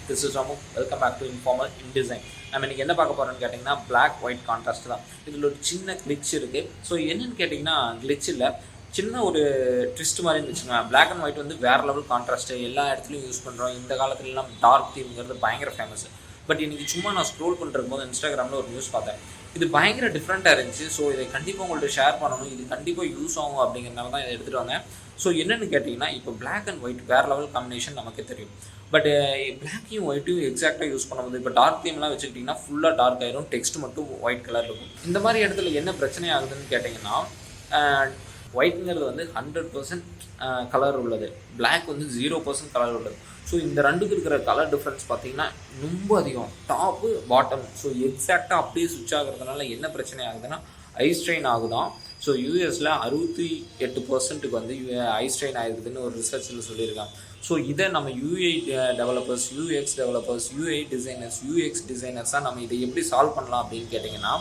This is Ramu. Welcome back to informal in design. நம்ம இன்றைக்கி என்ன பார்க்க போகிறோம்னு கேட்டிங்கன்னா பிளாக் ஒயிட் கான்ட்ராஸ்ட் தான். இதில் ஒரு சின்ன கிளிச் இருக்குது. ஸோ என்னென்னு கேட்டிங்கன்னா கிளிச் இல்லை, சின்ன ஒரு ட்விஸ்ட் மாதிரி இருந்துச்சுங்க. பிளாக் அண்ட் ஒயிட் வந்து வேறு லெவல் கான்ட்ராஸ்ட்டு எல்லா இடத்துலையும் யூஸ் பண்ணுறோம். இந்த காலத்துலலாம் டார்க் தீம்ங்கிறது பயங்கர ஃபேமஸ். பட் இன்றைக்கி சும்மா நான் ஸ்க்ரோல் பண்ணுறதுக்கு போது இன்ஸ்டாகிராமில் ஒரு நியூஸ் பார்த்தேன். இது பயங்கர டிஃப்ரெண்ட்டாக இருந்துச்சு. ஸோ இதை கண்டிப்பாக உங்கள்கிட்ட ஷேர் பண்ணணும், இது கண்டிப்பாக யூஸ் ஆகும் அப்படிங்கிறனால தான் இதை எடுத்துகிட்டு வந்தேன். ஸோ என்னென்னு கேட்டிங்கன்னா, இப்போ பிளாக் அண்ட் ஒயிட் வேறு லெவல் காம்பினேஷன் நமக்கு தெரியும். பட் பிளாக்கையும் ஒயிட்டையும் எக்ஸாக்டாக யூஸ் பண்ணும்போது இப்போ டார்க் தீம்லாம் வச்சுக்கிட்டிங்கன்னா ஃபுல்லாக டார்க் ஆயிரும், டெக்ஸ்ட் மட்டும் ஒயிட் கலர் இருக்கும். இந்த மாதிரி இடத்துல என்ன பிரச்சனை ஆகுதுன்னு கேட்டிங்கன்னா, ஒயிட்ங்கிறது வந்து 100% கலர் உள்ளது, பிளாக் வந்து 0% கலர் உள்ளது. ஸோ இந்த ரெண்டுக்கு இருக்கிற கலர் டிஃப்ரென்ஸ் பார்த்தீங்கன்னா ரொம்ப அதிகம், டாப்பு பாட்டம். ஸோ எக்ஸாக்டாக அப்படியே சுவிட்ச் ஆகுறதுனால என்ன பிரச்சனை ஆகுதுன்னா ஐ ஸ்ட்ரெயின் ஆகுதான். ஸோ யூஎஸில் 68% வந்து ஐ ஸ்ட்ரெயின் ஆகிருக்குதுன்னு ஒரு ரிசர்ச்சில் சொல்லியிருக்காங்க. ஸோ இதை நம்ம UI developers, UX developers, UI designers, UX டிசைனர்ஸாக நம்ம இதை எப்படி சால்வ் பண்ணலாம் அப்படின்னு கேட்டிங்கன்னா,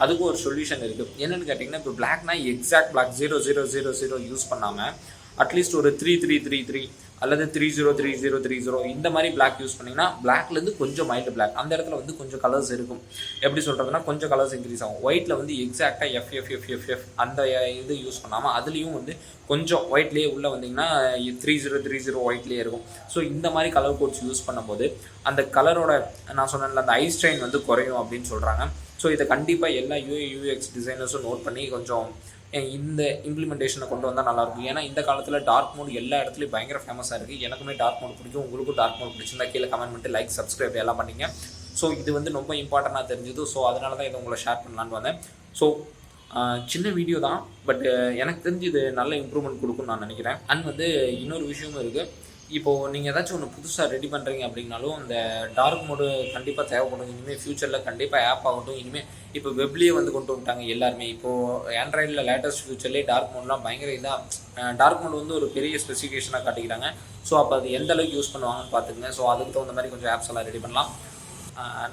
அதுக்கு ஒரு சொல்யூஷன் இருக்குது. என்னென்னு கேட்டிங்கன்னா, இப்போ பிளாக்னா எக்ஸாக்ட் பிளாக் 0000 யூஸ் பண்ணாமல் அட்லீஸ்ட் ஒரு 3333 அல்லது 303030 இந்த மாதிரி பிளாக் யூஸ் பண்ணிங்கன்னா பிளாக்லேருந்து கொஞ்சம் மைல்டு பிளாக், அந்த இடத்துல வந்து கொஞ்சம் கலர்ஸ் இருக்கும். எப்படி சொல்கிறதுனா கொஞ்சம் கலர்ஸ் இன்க்ரீஸ் ஆகும். ஒயிட்டில் வந்து எக்ஸாக்டாக எஃப்எஃப்எஃப்எஃப் அந்த இது யூஸ் பண்ணாமல் அதுலேயும் வந்து கொஞ்சம் ஒயிட்லேயே உள்ளே வந்தீங்கன்னா 3030 ஒயிட்லேயே இருக்கும். ஸோ இந்த மாதிரி கலர் கோட்ஸ் யூஸ் பண்ணும்போது அந்த கலரோட நான் சொன்னேன்ல அந்த ஐ ஸ்ட்ரெயின் வந்து குறையும் அப்படின்னு சொல்கிறாங்க. ஸோ இதை கண்டிப்பாக எல்லா யூஎக்ஸ் டிசைனர்ஸும் நோட் பண்ணி கொஞ்சம் இந்த இம்ப்ளிமெண்டேஷனை கொண்டு வந்தால் நல்லாயிருக்கும். ஏன்னா இந்த காலத்தில் டார்க் மோட் எல்லா இடத்துலையும் பயங்கர ஃபேமஸாக இருக்குது. எனக்குமே டார்க் மோட் பிடிக்கும், உங்களுக்கும் டார்க் மோட் பிடிச்சிருந்தா கீழே கமெண்ட் பண்ணிட்டு லைக் சப்ஸ்கிரைப் எல்லாம் பண்ணிங்க. ஸோ இது வந்து ரொம்ப இம்பார்ட்டண்ட்டாக தெரிஞ்சுது. ஸோ அதனால தான் இதை உங்களை ஷேர் பண்ணலான்னு வந்தேன். ஸோ சின்ன வீடியோ தான், பட் எனக்கு தெரிஞ்சு இது நல்ல இம்ப்ரூவ்மெண்ட் கொடுக்கும்னு நான் நினைக்கிறேன். அண்ட் வந்து இன்னொரு விஷயமும் இருக்குது. இப்போது நீங்கள் ஏதாச்சும் ஒன்று புதுசாக ரெடி பண்ணுறீங்க அப்படின்னாலும் அந்த டார்க் மோடு கண்டிப்பாக தேவைப்படும். இனிமேல் ஃப்யூச்சரில் கண்டிப்பாக ஆப் ஆகட்டும். இனிமேல் இப்போ வெப்லேயே வந்து கொண்டு வந்துட்டாங்க எல்லாருமே. இப்போது ஆண்ட்ராய்டில் லேட்டஸ்ட் ஃபியூச்சர்லேயே டார்க் மோட்லாம் பயங்கர இதாக, டார்க் மோட் வந்து ஒரு பெரிய ஸ்பெசிஃபிகேஷனாக காட்டிக்கிறாங்க. ஸோ அப்போ அது எந்த அளவுக்கு யூஸ் பண்ணுவாங்கன்னு பார்த்துக்குங்க. ஸோ அதுக்கு தகுந்த மாதிரி கொஞ்சம் ஆப்ஸ் எல்லாம் ரெடி பண்ணலாம்.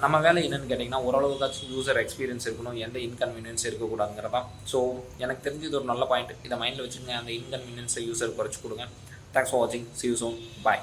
நம்ம வேலை என்னென்னு கேட்டிங்கன்னா, ஓரளவுக்காச்சும் யூசர் எக்ஸ்பீரியன்ஸ் இருக்கணும், எந்த இன்கன்வீனியன்ஸ் இருக்கக்கூடாதுங்கிறதான். ஸோ எனக்கு தெரிஞ்சது ஒரு நல்ல பாயிண்ட். இதை மைண்டில் வச்சுங்க, அந்த இன்கன்வீனியன்ஸை யூசர் குறைச்சி கொடுங்க. Thanks for watching. See you soon. Bye.